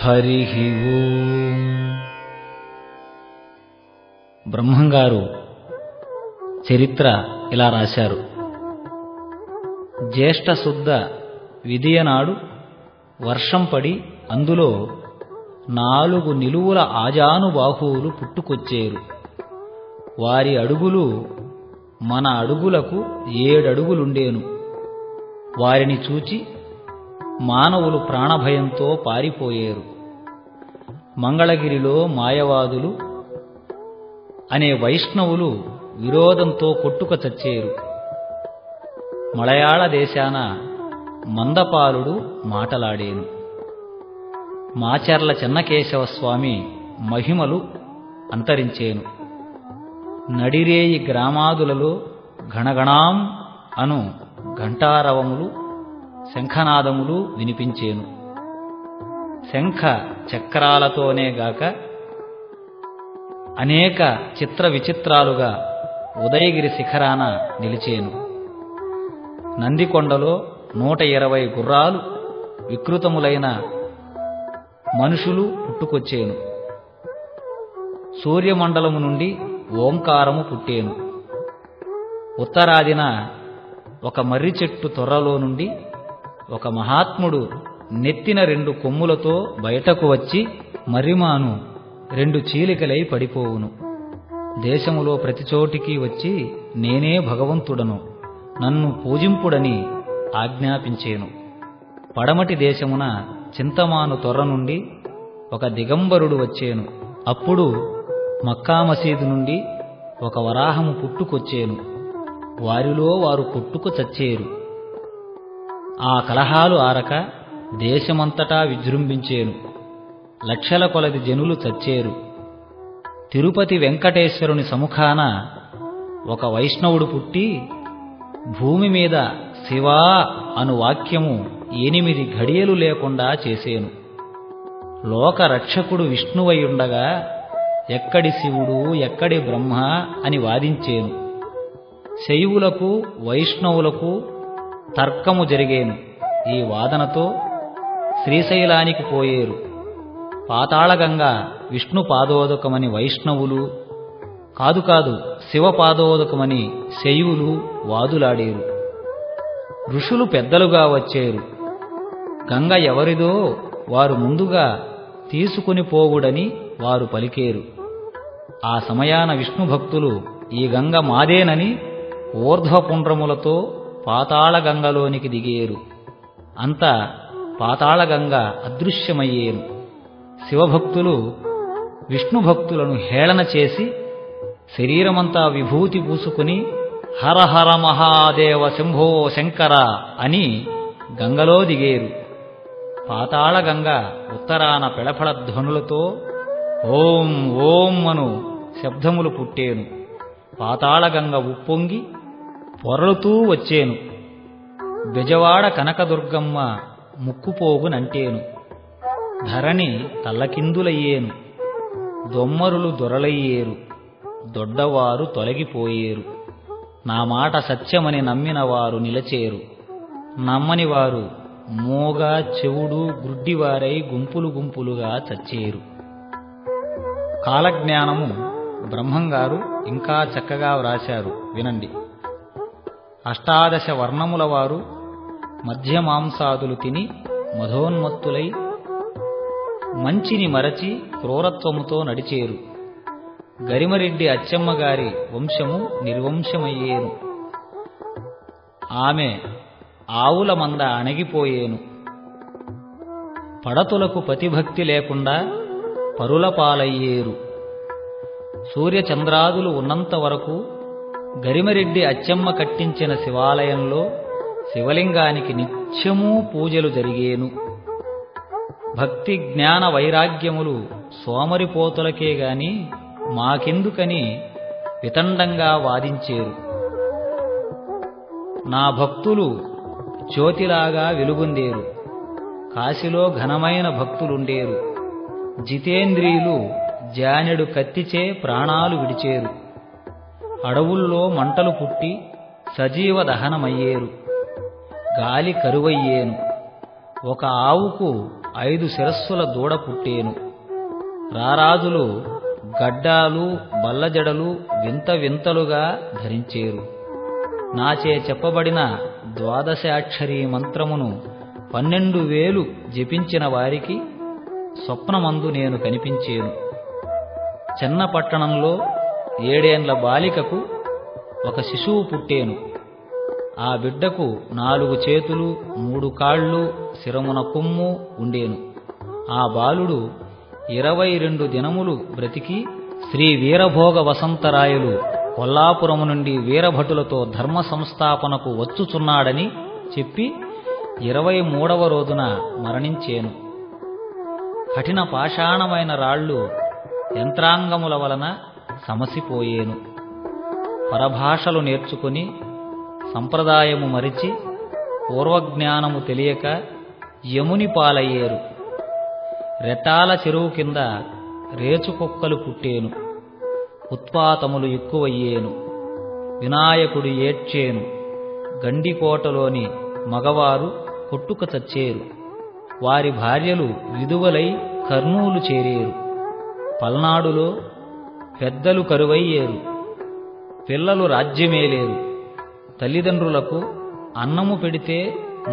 హరి ఓం. బ్రహ్మంగారు చరిత్ర ఇలా రాశారు. జ్యేష్ఠ శుద్ధ విదియనాడు వర్షం పడి అందులో 4 నిలువుల ఆజానుబాహువులు పుట్టుకొచ్చేరు. వారి అడుగులు మన అడుగులకు 7 అడుగులుండేను. వారిని చూచి మానవులు ప్రాణభయంతో పారిపోయేరు. మంగళగిరిలో మాయవాదులు అనే వైష్ణవులు విరోధంతో కొట్టుక చచ్చేరు. మలయాళ దేశాన మందపాలుడు మాటలాడేను. మాచర్ల చెన్నకేశవస్వామి మహిమలు అంతరించేను. నడిరేయి గ్రామాదులలో గణగణాం అను ఘంటారవములు శంఖనాదములు వినిపించేను. శంఖ చక్రాలతోనే గాక అనేక చిత్ర విచిత్రాలుగా ఉదయగిరి శిఖరాన నిలిచేను. నందికొండలో 120 గుర్రాలు వికృతములైన మనుషులు పుట్టుకొచ్చేను. సూర్యమండలము నుండి ఓంకారము పుట్టేను. ఉత్తరాదిన ఒక మర్రి చెట్టు తొర్రలో నుండి ఒక మహాత్ముడు నెత్తిన 2 కొమ్ములతో బయటకు వచ్చి మర్రిమాను 2 చీలికలై పడిపోవును. దేశములో ప్రతి చోటికి వచ్చి నేనే భగవంతుడను, నన్ను పూజింపుడని ఆజ్ఞాపించేను. పడమటి దేశమున చింతమాను తొర్ర నుండి ఒక దిగంబరుడు వచ్చేను. అప్పుడు మక్కా మసీదు నుండి ఒక వరాహము పుట్టుకొచ్చేను. వారిలో వారు కొట్టుకు చచ్చేరు. ఆ కలహాలు ఆరక దేశమంతటా విజృంభించేను. లక్షల కొలది జనులు చచ్చేరు. తిరుపతి వెంకటేశ్వరుని సముఖాన ఒక వైష్ణవుడు పుట్టి భూమి మీద శివా అను వాక్యము 8 ఘడియలు లేకుండా చేసేను. లోకరక్షకుడు విష్ణువయుండగా ఎక్కడి శివుడు ఎక్కడి బ్రహ్మ అని వాదించేను. శైవులకు వైష్ణవులకు తర్కము జరిగేను. ఈ వాదనతో శ్రీశైలానికి పోయేరు. పాతాళగంగ విష్ణు పాదోదకమని వైష్ణవులు, కాదు శివ పాదోదకమని శైవులు వాదులాడేరు. ఋషులు పెద్దలుగా వచ్చేరు. గంగ ఎవరిదో వారు ముందుగా తీసుకుని పోవుడని వారు పలికేరు. ఆ సమయాన విష్ణు భక్తులు ఈ గంగ మాదేనని ఊర్ధ్వపుండ్రములతో పాతాళగంగలోనికి దిగేరు. అంత పాతాళగంగ అదృశ్యమయ్యేను. శివభక్తులు విష్ణుభక్తులను హేళన చేసి శరీరమంతా విభూతి పూసుకుని హర హర మహాదేవ శంభో శంకర అని గంగలో దిగేరు. పాతాళగంగ ఉత్తరాన పెళఫళ ధ్వనులతో ఓం ఓం అను శబ్దములు పుట్టేను. పాతాళగంగ ఉప్పొంగి పొరలుతూ వచ్చేను. బెజవాడ కనకదుర్గమ్మ ముక్కుపోగునంటేను. ధరణి తల్లకిందులయ్యేను. దొమ్మరులు దొరలయ్యేరు. దొడ్డవారు తొలగిపోయేరు. నా మాట సత్యమని నమ్మిన వారు నిలచేరు. నమ్మని వారు మోగ చెవుడు గ్రుడ్డివారై గుంపులు గుంపులుగా చచ్చేరు. కాలజ్ఞానము బ్రహ్మంగారు ఇంకా చక్కగా వ్రాశారు, వినండి. 18 వర్ణముల వారు మధ్యమాంసాదులు తిని మధోన్మత్తులై మంచిని మరచి క్రూరత్వముతో నడిచేరు. గరిమరెడ్డి అచ్చమ్మగారి వంశము నిర్వంశమయ్యేను. ఆమె ఆవుల మంద అణగిపోయేను. పడతులకు పతిభక్తి లేకుండా పరుల పాలయ్యేరు. సూర్యచంద్రాదులు ఉన్నంత వరకు గరిమరెడ్డి అచ్చమ్మ కట్టించిన శివాలయంలో శివలింగానికి నిత్యమూ పూజలు జరిగేను. భక్తి జ్ఞాన వైరాగ్యములు సోమరిపోతులకే గాని మాకెందుకని వితండంగా వాదించేరు. నా భక్తులు జ్యోతిలాగా వెలుగొందేరు. కాశీలో ఘనమైన భక్తులుండేరు. జితేంద్రియులు జానెడు కత్తిచే ప్రాణాలు విడిచేరు. అడవుల్లో మంటలు పుట్టి సజీవ దహనమయ్యేరు. గాలి కరువయ్యేను. ఒక ఆవుకు 5 శిరస్సుల దూడ పుట్టేను. రారాజులు గడ్డాలు బల్లజడలు వింత వింతలుగా ధరించేరు. నాచే చెప్పబడిన ద్వాదశాక్షరీ మంత్రమును 12,000 జపించిన వారికి స్వప్నమందు నేను కనిపించేను. చిన్న పట్టణంలో 7 ఏండ్ల బాలికకు ఒక శిశువు పుట్టేను. ఆ బిడ్డకు 4 చేతులు 3 కాళ్ళు శిరమున కొమ్ము ఉండేను. ఆ బాలుడు 22 దినములు బ్రతికి శ్రీ వీరభోగ వసంతరాయలు కొల్లాపురము నుండి వీరభటులతో ధర్మ సంస్థాపనకు వచ్చుచున్నాడని చెప్పి 23వ రోజున మరణించేను. కఠిన పాషాణమైన రాళ్ళు యంత్రాంగముల వలన సమసిపోయేను. పరభాషలు నేర్చుకుని సంప్రదాయము మరిచి పూర్వజ్ఞానము తెలియక యముని పాలయ్యేరు. రెట్టాల చెరువు కింద రేచుకుక్కలు పుట్టేను. ఉత్పాతములు ఎక్కువయ్యేను. వినాయకుడు ఏడ్చేను. గండికోటలోని మగవారు కొట్టుక చచ్చేరు. వారి భార్యలు విధువలై కర్నూలు చేరేరు. పల్నాడులో పెద్దలు కరువయ్యేరు. పిల్లలు రాజ్యమేలేరు. తల్లిదండ్రులకు అన్నము పెడితే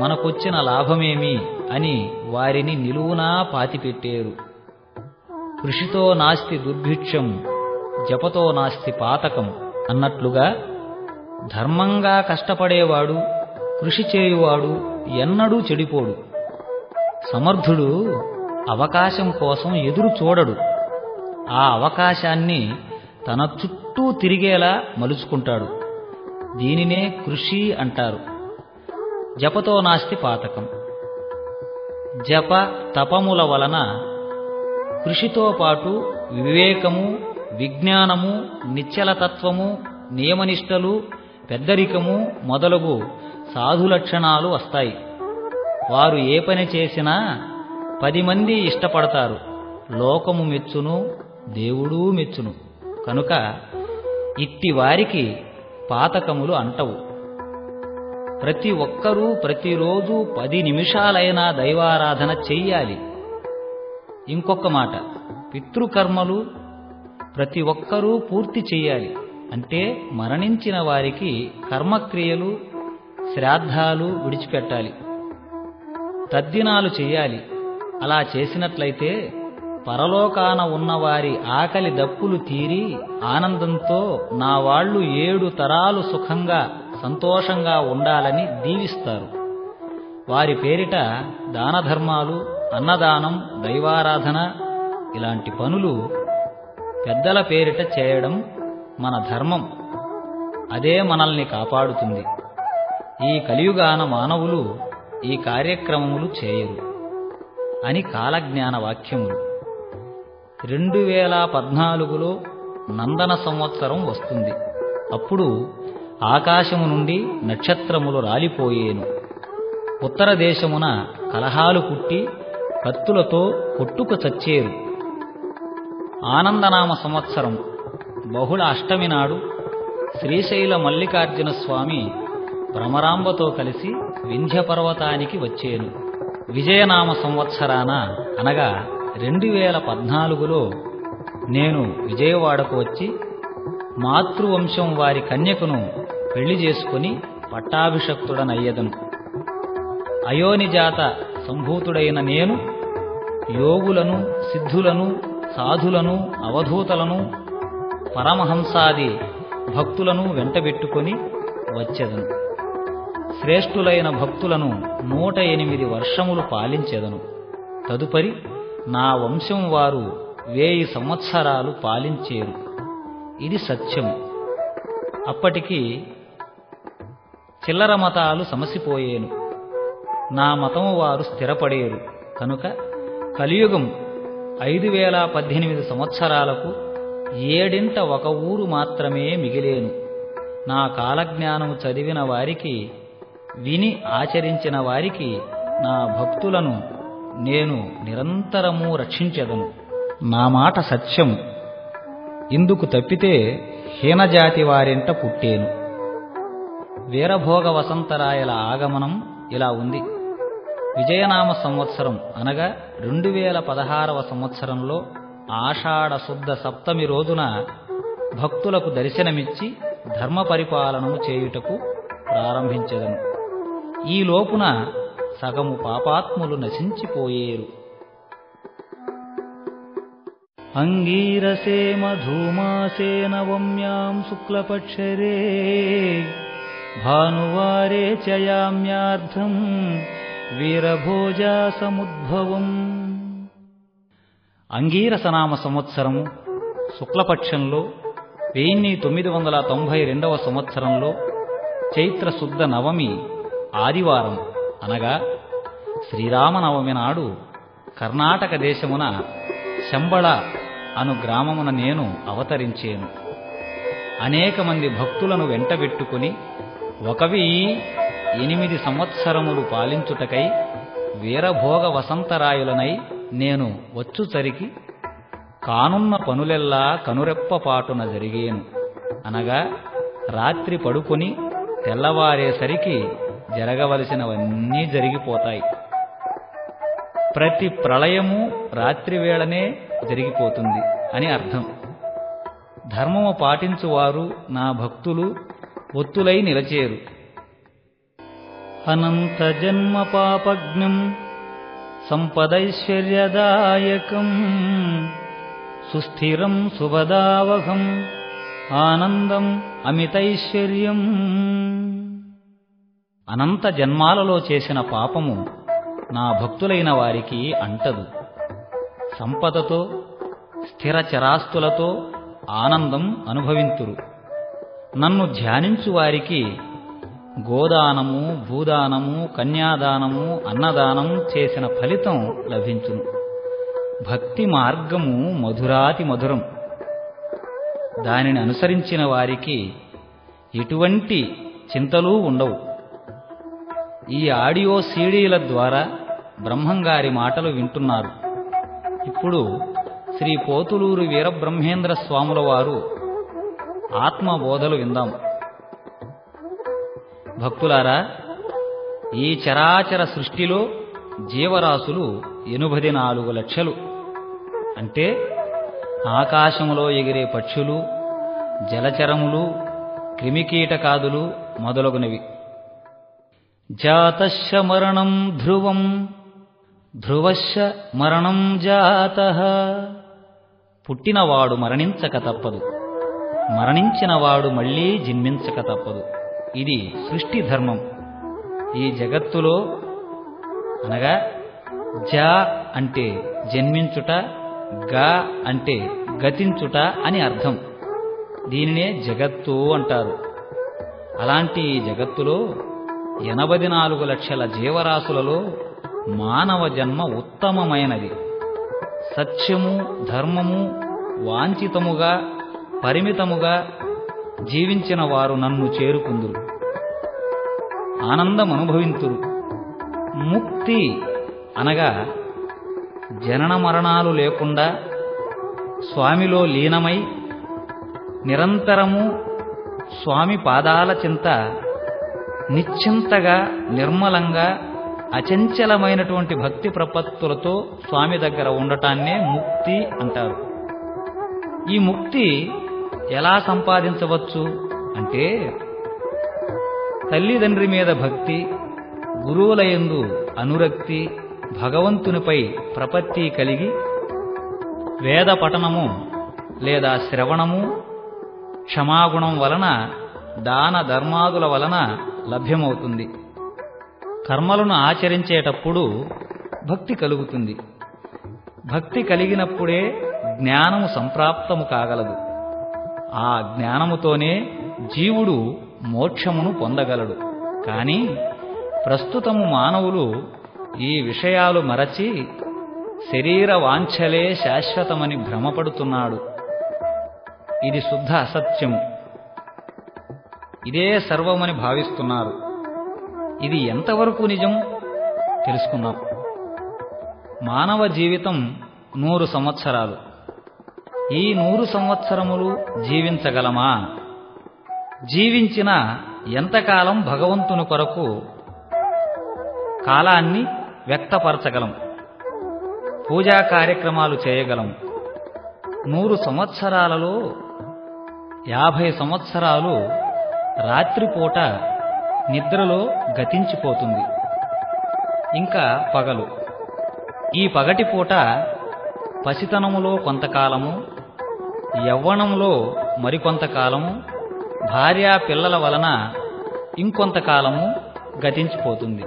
మనకొచ్చిన లాభమేమి అని వారిని నిలువునా పాతిపెట్టేరు. కృషితో నాస్తి దుర్భిక్షం, జపతో నాస్తి పాతకం అన్నట్లుగా ధర్మంగా కష్టపడేవాడు, కృషి చేయువాడు ఎన్నడూ చెడిపోడు. సమర్థుడు అవకాశం కోసం ఎదురు చూడడు. ఆ అవకాశాన్ని తన చుట్టూ తిరిగేలా మలుచుకుంటాడు. దీనినే కృషి అంటారు. జపతో నాస్తి పాతకం. జప తపముల వలన కృషితో పాటు వివేకము, విజ్ఞానము, నిశ్చలతత్వము, నియమనిష్టలు, పెద్దరికము మొదలగు సాధులక్షణాలు వస్తాయి. వారు ఏ పని చేసినా 10 మంది ఇష్టపడతారు. లోకము మెచ్చును, దేవుడూ మెచ్చును. కనుక ఇట్టి వారికి పాతకములు అంటవు. ప్రతి ఒక్కరూ ప్రతిరోజు 10 నిమిషాలైనా దైవారాధన చెయ్యాలి. ఇంకొక మాట, పితృకర్మలు ప్రతి ఒక్కరూ పూర్తి చెయ్యాలి. అంటే మరణించిన వారికి కర్మక్రియలు, శ్రాద్ధాలు విడిచిపెట్టాలి. తద్దినాలు చెయ్యాలి. అలా చేసినట్లయితే పరలోకాన ఉన్నవారి ఆకలి దప్పులు తీరి ఆనందంతో నా వాళ్ళు 7 తరాలు సుఖంగా సంతోషంగా ఉండాలని దీవిస్తారు. వారి పేరిట దానధర్మాలు, అన్నదానం, దైవారాధన ఇలాంటి పనులు పెద్దల పేరిట చేయడం మన ధర్మం. అదే మనల్ని కాపాడుతుంది. ఈ కలియుగాన మానవులు ఈ కార్యక్రమములు చేయరు అని కాలజ్ఞాన వాక్యములు. 2014లో నందన సంవత్సరం వస్తుంది. అప్పుడు ఆకాశము నుండి నక్షత్రములు రాలిపోయేను. ఉత్తర దేశమున కలహాలు పుట్టి కత్తులతో కొట్టుక చచ్చేరు. ఆనందనామ సంవత్సరం బహుళ అష్టమి నాడు శ్రీశైల మల్లికార్జున స్వామి భ్రమరాంబతో కలిసి వింధ్య పర్వతానికి వచ్చేను. విజయనామ సంవత్సరాన అనగా 2014లో నేను విజయవాడకు వచ్చి మాతృవంశం వారి కన్యకును పెళ్లి చేసుకుని పట్టాభిషక్తుడనయ్యదను. అయోనిజాత సంభూతుడైన నేను యోగులను, సిద్ధులను, సాధులను, అవధూతలను, పరమహంసాది భక్తులను వెంటబెట్టుకొని వచ్చెదను. శ్రేష్ఠులైన భక్తులను 108 వర్షములు పాలించెదను. తదుపరి నా వంశం వారు 1000 సంవత్సరాలు పాలించేరు. ఇది సత్యం. అప్పటికి చిల్లర మతాలు సమసిపోయేను. నా మతము వారు స్థిరపడేరు. కనుక కలియుగం 5018 సంవత్సరాలకు 7ంట 1 ఊరు మాత్రమే మిగిలేను. నా కాలజ్ఞానము చదివిన వారికి, విని ఆచరించిన వారికి, నా భక్తులను నేను నిరంతరము రక్షించెదను. నా మాట సత్యం. ఇందుకు తప్పితే హీనజాతి వారింట పుట్టేను. వీరభోగ వసంతరాయల ఆగమనం ఇలా ఉంది. విజయనామ సంవత్సరం అనగా 2016వ సంవత్సరంలో ఆషాఢ శుద్ధ సప్తమి రోజున భక్తులకు దర్శనమిచ్చి ధర్మ పరిపాలనము చేయుటకు ప్రారంభించెదను. ఈ లోపున సగము పాపాత్ములు నశించిపోయేరు. అంగీరసే మధుమాసే నవమ్యాం శుక్లపక్షరే భానువారే చయామ్యార్థం వీరభోజా సముద్భవం. అంగీరసనామ సంవత్సరము శుక్లపక్షంలో 1992వ సంవత్సరంలో చైత్రశుద్ధ నవమి ఆదివారం అనగా శ్రీరామనవమి నాడు కర్ణాటక దేశమున శంబళ అను గ్రామమున నేను అవతరించేను. అనేక మంది భక్తులను వెంటబెట్టుకుని 1008 సంవత్సరములు పాలించుటకై వీరభోగ వసంతరాయులనై నేను వచ్చుచరికి కానున్న పనులెల్లా కనురెప్పపాటున జరిగేను. అనగా రాత్రి పడుకొని తెల్లవారేసరికి జరగవలసినవన్నీ జరిగిపోతాయి. ప్రతి ప్రళయము రాత్రివేళనే జరిగిపోతుంది అని అర్థం. ధర్మము పాటించువారు నా భక్తులు ఒత్తులై నిలచేరు. అనంత జన్మ పాపజ్ఞం సంపదైశ్వర్యదాయకం సుస్థిరం శుభదావహం ఆనందం అమితైశ్వర్యం. అనంత జన్మాలలో చేసిన పాపము నా భక్తులైన వారికి అంటదు. సంపదతో స్థిర చరాస్తులతో ఆనందం అనుభవింతురు. నన్ను ధ్యానించు వారికి గోదానము, భూదానము, కన్యాదానము, అన్నదానం చేసిన ఫలితం లభించును. భక్తి మార్గము మధురాతి మధురం. దానిని అనుసరించిన వారికి ఎటువంటి చింతలు ఉండవు. ఈ ఆడియో సీడీల ద్వారా బ్రహ్మంగారి మాటలు వింటున్నారు. ఇప్పుడు శ్రీ పోతులూరు వీరబ్రహ్మేంద్ర స్వాముల వారు ఆత్మబోధలు విందాం. భక్తులారా, ఈ చరాచర సృష్టిలో జీవరాశులు 84 లక్షలు. అంటే ఆకాశములో ఎగిరే పక్షులు, జలచరములు, క్రిమికీటకాదులు మొదలగునవి. జాతస్య మరణం ధ్రువం ధ్రువస్య మరణం జాతః. పుట్టినవాడు మరణించక తప్పదు, మరణించినవాడు మళ్లీ జన్మించక తప్పదు. ఇది సృష్టి ధర్మం. ఈ జగత్తులో అనగా జ అంటే జన్మించుట, గ అంటే గతించుట అని అర్థం. దీనినే జగత్తు అంటారు. అలాంటి ఈ జగత్తులో 84 లక్షల జీవరాశులలో మానవ జన్మ ఉత్తమమైనది. సత్యము, ధర్మము వాంఛితముగా పరిమితముగా జీవించిన వారు నన్ను చేరుకుందురు, ఆనందం అనుభవింతురు. ముక్తి అనగా జనన మరణాలు లేకుండా స్వామిలో లీనమై నిరంతరము స్వామి పాదాల చింత నిశ్చింతగా నిర్మలంగా అచంచలమైనటువంటి భక్తి ప్రపత్తులతో స్వామి దగ్గర ఉండటాన్నే ముక్తి అంటారు. ఈ ముక్తి ఎలా సంపాదించవచ్చు అంటే తల్లిదండ్రి మీద భక్తి, గురువులయందు అనురక్తి, భగవంతునిపై ప్రపత్తి కలిగి వేద పఠనము లేదా శ్రవణము, క్షమాగుణం వలన, దాన ధర్మాదుల వలన లభ్యమవుతుంది. కర్మలను ఆచరించేటప్పుడు భక్తి కలుగుతుంది. భక్తి కలిగినప్పుడే జ్ఞానము సంప్రాప్తము కాగలదు. ఆ జ్ఞానముతోనే జీవుడు మోక్షమును పొందగలడు. కాని ప్రస్తుతము మానవులు ఈ విషయాలు మరచి శరీర వాంఛలే శాశ్వతమని భ్రమపడుతున్నాడు. ఇది శుద్ధ అసత్యము. ఇదే సర్వమని భావిస్తున్నారు. ఇది ఎంతవరకు నిజం తెలుసుకున్నాం. మానవ జీవితం 100 సంవత్సరాలు. ఈ 100 సంవత్సరములు జీవించగలమా? జీవించిన ఎంతకాలం భగవంతుని కొరకు కాలాన్ని వ్యక్తపరచగలం. పూజా కార్యక్రమాలు చేయగలం. 100 సంవత్సరాలలో 50 సంవత్సరాలు రాత్రిపూట నిద్రలో గతించిపోతుంది. ఇంకా పగలు. ఈ పగటిపూట పసితనములో కొంతకాలము, యవ్వనంలో మరికొంతకాలము, భార్యా పిల్లల వలన ఇంకొంతకాలము గతించిపోతుంది.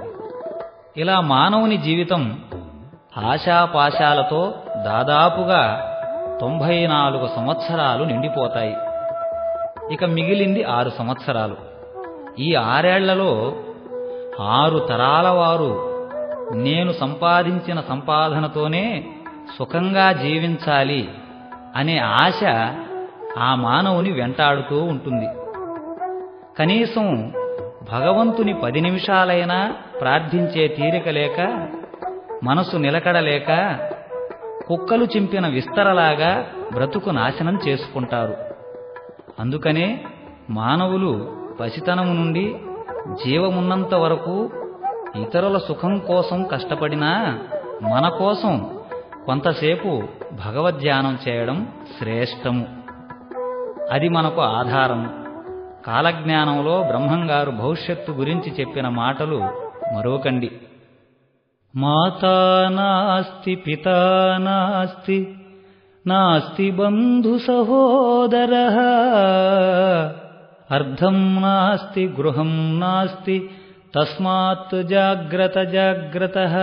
ఇలా మానవుని జీవితం ఆశాపాశాలతో దాదాపుగా 94 సంవత్సరాలు నిండిపోతాయి. ఇక మిగిలింది 6 సంవత్సరాలు. ఈ 6 ఏళ్లలో 6 తరాల వారు నేను సంపాదించిన సంపాదనతోనే సుఖంగా జీవించాలి అనే ఆశ ఆ మానవుని వెంటాడుతూ ఉంటుంది. కనీసం భగవంతుని 10 నిమిషాలైనా ప్రార్థించే తీరిక లేక, మనసు నిలకడలేక కుక్కలు చింపిన విస్తరలాగా బ్రతుకు నాశనం చేసుకుంటారు. అందుకనే మానవులు పసితనము నుండి జీవమున్నంత వరకు ఇతరుల సుఖం కోసం కష్టపడినా మన కోసం కొంతసేపు భగవద్ధ్యానం చేయడం శ్రేష్టము. అది మనకు ఆధారము. కాలజ్ఞానంలో బ్రహ్మంగారు భవిష్యత్తు గురించి చెప్పిన మాటలు మరోకండి. మాతా నాస్తి పితా నాస్తి నాస్తి బంధు సహోదరః అర్ధం నాస్తి గృహం నాస్తి తస్మాత్ జాగ్రత్త జాగ్రత్తః.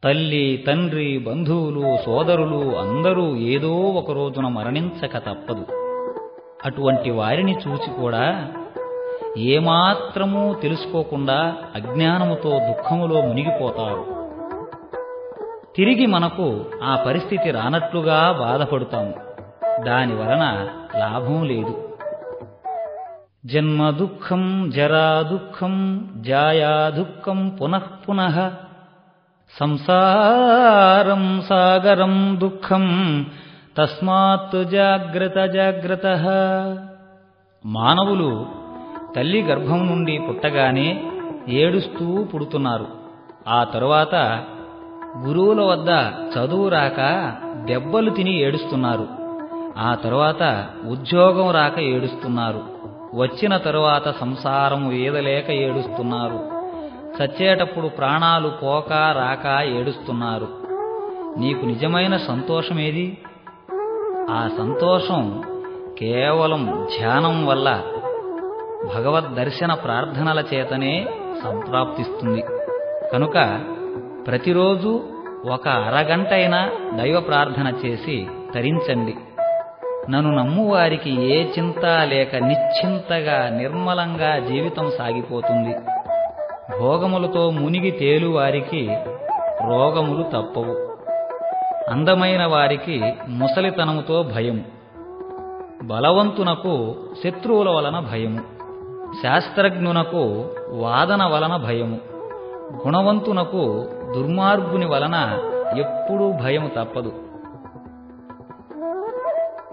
తల్లి, తండ్రి, బంధువులు, సోదరులు అందరూ ఏదో ఒక రోజున మరణించక తప్పదు. అటువంటి వారిని చూసి కూడా ఏమాత్రమూ తెలుసుకోకుండా అజ్ఞానముతో దుఃఖములో మునిగిపోతారు. తిరిగి మనకు ఆ పరిస్థితి రానట్లుగా బాధపడతాము. దానివలన లాభం లేదు. జన్మ దుఃఖం, జరా దుఃఖం, జాయా దుఃఖం పునః పునః, సంసారం సాగరం దుఃఖం తస్మాత్ జాగ్రత్త జాగ్రత్తః. మానవులు తల్లి గర్భం నుండి పుట్టగానే ఏడుస్తూ పుడుతున్నారు. ఆ తరువాత గురువుల వద్ద చదువు రాక దెబ్బలు తిని ఏడుస్తున్నారు. ఆ తరువాత ఉద్యోగం రాక ఏడుస్తున్నారు. వచ్చిన తరువాత సంసారం వీదలేక ఏడుస్తున్నారు. చచ్చేటప్పుడు ప్రాణాలు పోక రాక ఏడుస్తున్నారు. నీకు నిజమైన సంతోషమేది? ఆ సంతోషం కేవలం ధ్యానం వల్ల, భగవద్దర్శన ప్రార్థనల చేతనే సంప్రాప్తిస్తుంది. కనుక ప్రతిరోజు ఒక అరగంటైనా దైవ ప్రార్థన చేసి తరించండి. నన్ను నమ్మువారికి ఏ చింత లేక నిశ్చింతగా నిర్మలంగా జీవితం సాగిపోతుంది. భోగములతో మునిగి తేలువారికి రోగములు తప్పవు. అందమైన వారికి ముసలితనముతో భయము, బలవంతునకు శత్రువుల వలన భయము, శాస్త్రజ్ఞునకు వాదన వలన భయము, గుణవంతునకు దుర్మార్గుని వలన ఎప్పుడూ భయము తప్పదు.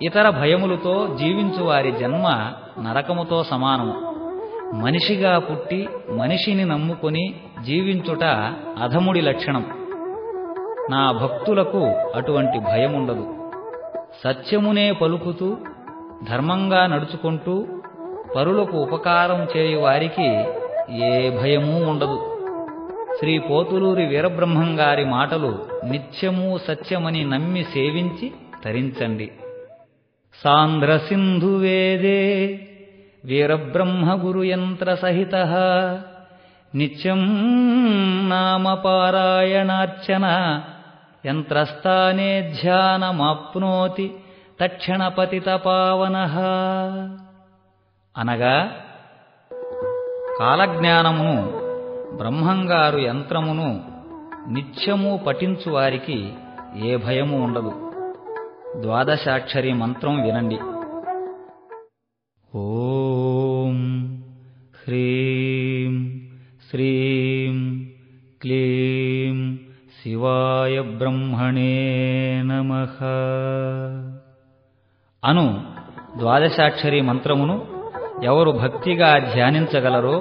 ఇతర భయములతో జీవించువారి జన్మ నరకముతో సమానము. మనిషిగా పుట్టి మనిషిని నమ్ముకొని జీవించుట అధముడి లక్షణం. నా భక్తులకు అటువంటి భయముండదు. సత్యమునే పలుకుతూ ధర్మంగా నడుచుకుంటూ పరులకు ఉపకారం చేయు వారికి ఏ భయమూ ఉండదు. శ్రీ పోతులూరి వీరబ్రహ్మంగారి మాటలు నిత్యమూ సత్యమని నమ్మి సేవించి తరించండి. సాంద్ర సింధు వేదే వీరబ్రహ్మ గురుయంత్ర సహితః నిత్యం నామ పారాయణార్చన యంత్రస్థానే ధ్యానమాప్నోతి తక్షణపతిత పావనః. అనగా కాలజ్ఞానమును బ్రహ్మంగారు యంత్రమును నిత్యము పఠించువారికి ఏ భయము ఉండదు. ద్వాదశాక్షరి మంత్రం వినండి. ఓం హ్రీం శ్రీం క్లీం శివాయ బ్రహ్మణే నమః అను ద్వాదశాక్షరి మంత్రమును ఎవరు భక్తిగా ధ్యానించగలరో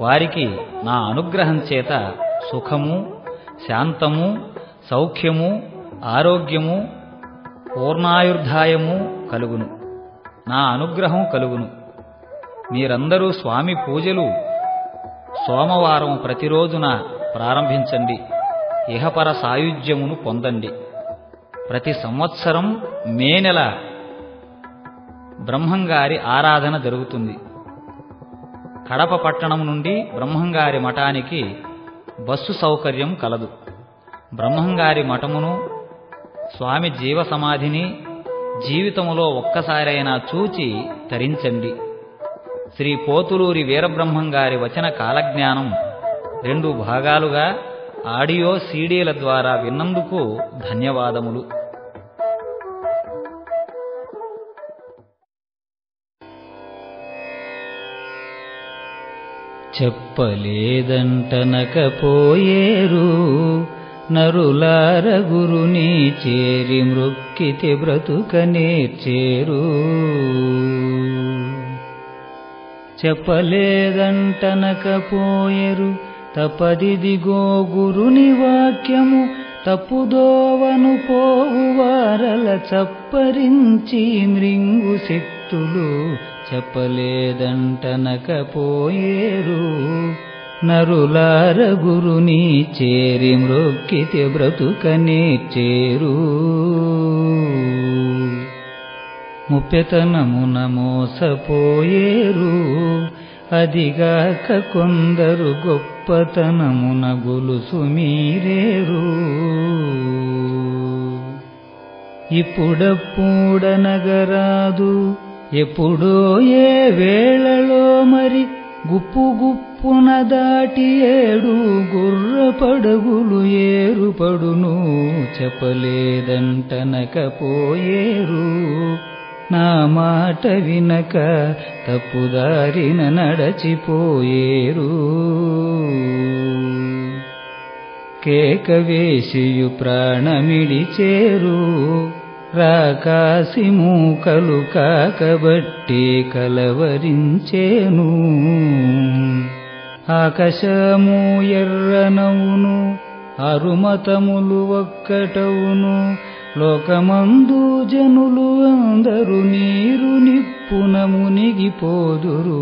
వారికి నా అనుగ్రహం చేత సుఖము, శాంతము, సౌఖ్యము, ఆరోగ్యము, పూర్ణాయుర్ధాయము కలుగును. నా అనుగ్రహం కలుగును. మీరందరూ స్వామి పూజలు సోమవారం ప్రతిరోజున ప్రారంభించండి. ఇహపర సాయుధ్యమును పొందండి. ప్రతి సంవత్సరం మే నెల బ్రహ్మంగారి ఆరాధన జరుగుతుంది. కడప పట్టణం నుండి బ్రహ్మంగారి మఠానికి బస్సు సౌకర్యం కలదు. బ్రహ్మంగారి మఠమును, స్వామి జీవ సమాధిని జీవితములో ఒక్కసారైనా చూచి తరించండి. శ్రీ పోతులూరి వీరబ్రహ్మంగారి వచన కాలజ్ఞానం 2 భాగాలుగా ఆడియో సీడీల ద్వారా విన్నందుకు ధన్యవాదములు. చెప్పలేదంటనకపోయేరు నరులార గురుని చేరి మృక్కితి బ్రతుకనేర్చేరు. చెప్పలేదంటనకపోయేరు తపదిదిగో గురుని వాక్యము తప్పుదోవను పోవువారల చప్పరించి మృంగు శక్తులు. చెప్పలేదంటనకపోయేరు నరులార గురుని చేరి మ్రొక్కితే బ్రతుకనేర్చేరు. ముప్పెతనమున మోసపోయేరు అదిగాక కొందరు గొప్పతనమున గొలుసు మీరేరు. ఇప్పుడప్పుడనగరాదు ఎప్పుడో ఏ వేళలో మరి గుప్పు గుప్పున దాటి 7 గుర్రపడగులు ఏరుపడును. చెప్పలేదంటనకపోయేరు నా మాట వినక తప్పుదారిన నడచిపోయేరు. కేక వేసియు ప్రాణమిడిచేరు రాకాసి మూకలు కాకబట్టి కలవరించేను. ఆకాశము ఎర్రనవును అరుమతములు ఒక్కటవును లోకమందు జనులు అందరు నీరు నిప్పున మునిగిపోదురు.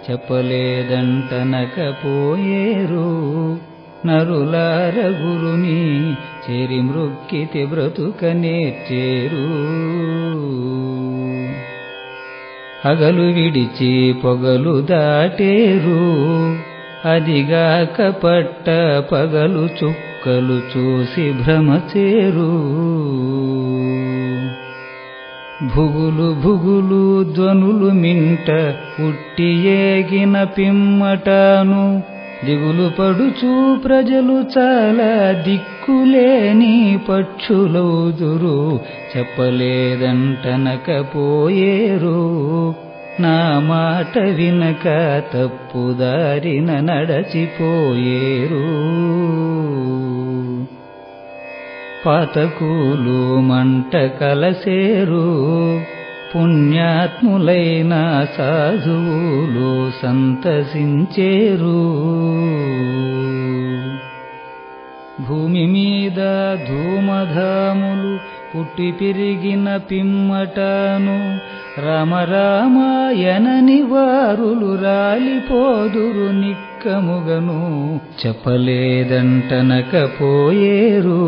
చెప్పలేదంటనకపోయేరు నరులార గురుని చేరి మృక్కితే బ్రతుకనేర్చేరు. హగలు విడిచి పొగలు దాటేరు అదిగాక పట్ట పగలు చుక్కలు చూసి భ్రమచేరు. భుగులు భుగులు ధ్వనులు మింట పుట్టి ఏగిన పిమ్మటాను దిగులు పడుచు ప్రజలు చాలా దిక్కులేని పక్షులౌదురు. చెప్పలేదంటనకపోయేరు నా మాట వినక తప్పుదారిన నడచిపోయేరు. పాతకూలు మంట కలసేరు పుణ్యాత్ములైన సాధువులు సంతసించేరు. భూమి మీద ధూమధాములు పుట్టి పెరిగిన పిమ్మటాను రామరామాయనని వారులు రాలిపోదురు నిక్కముగను. చెప్పలేదంటనకపోయేరు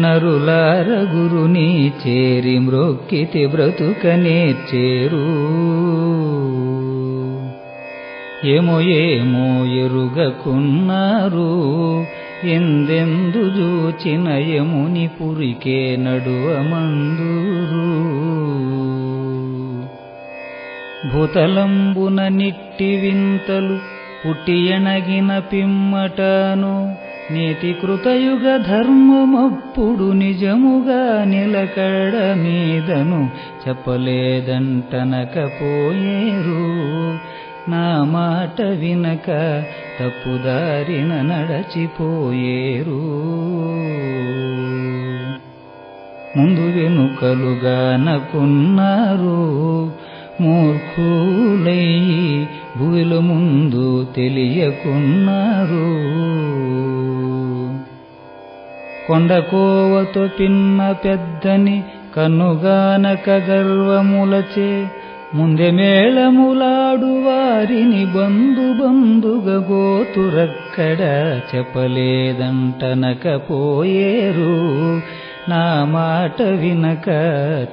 నరులార గురుని చేరి మ్రొక్కితే బ్రతుకనేర్చేరు. ఏమో ఏమో ఎరుగకున్నారు ఎందెందు జూచిన యముని పురికే నడువమందురు. భూతలంబున నిట్టి వింతలు పుట్టి ఎణగిన పిమ్మటాను నీతి కృతయుగ ధర్మమప్పుడు నిజముగా నిలకడ మీదను. చెప్పలేదంటనకపోయేరు నా మాట వినక తప్పుదారిన నడచిపోయేరు. ముందు వెనుకలుగానకున్నారు మూర్ఖులై, భూమిలో ముందు తెలియకున్నారు. కొండకోవతో పిన్న పెద్దని కన్నుగానక గర్వములచే ముందె మేళములాడు వారిని బంధుగా గోతురక్కడ చెప్పలేదంటనకపోయేరు. నా మాట వినక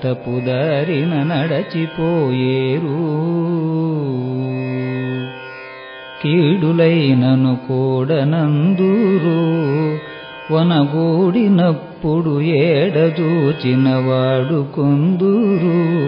తప్పుదారిన నడచిపోయేరు. కీడులైనను కూడనందురు వనగూడినప్పుడు ఏడజూచిన వాడు కొందురు.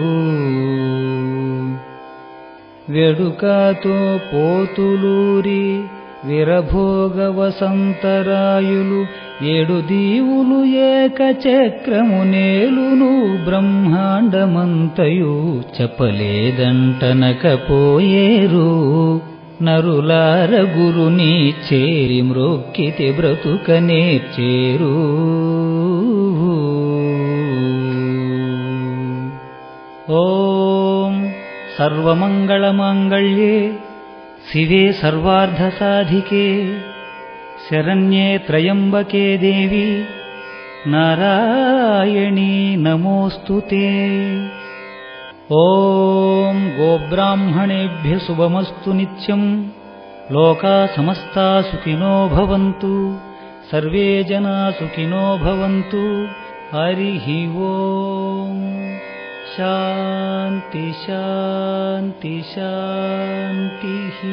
వెడుకతో పోతులూరి విరభోగ వసంతరాయులు ఏడు దీవులు ఏకచక్రము నేలును బ్రహ్మాండమంతయు చెప్పలేదంటనకపోయేరు. నరులార గురుని చేరి మ్రొక్కితి బ్రతుక నేర్చేరు. ఓం సర్వమంగళమాంగళ్యే శివే సర్వార్ధసాధికే శరణ్యే త్రయంబకే దేవి నారాయణీ నమోస్తుతే. ఓం గోబ్రాహ్మణేభ్య శుభమస్తు నిత్యం. లోకా సమస్తా సుఖినో భవంతు. సర్వే జనా సుఖినో భవంతు. హరి ఓం. శాంతి శాంతి శాంతి.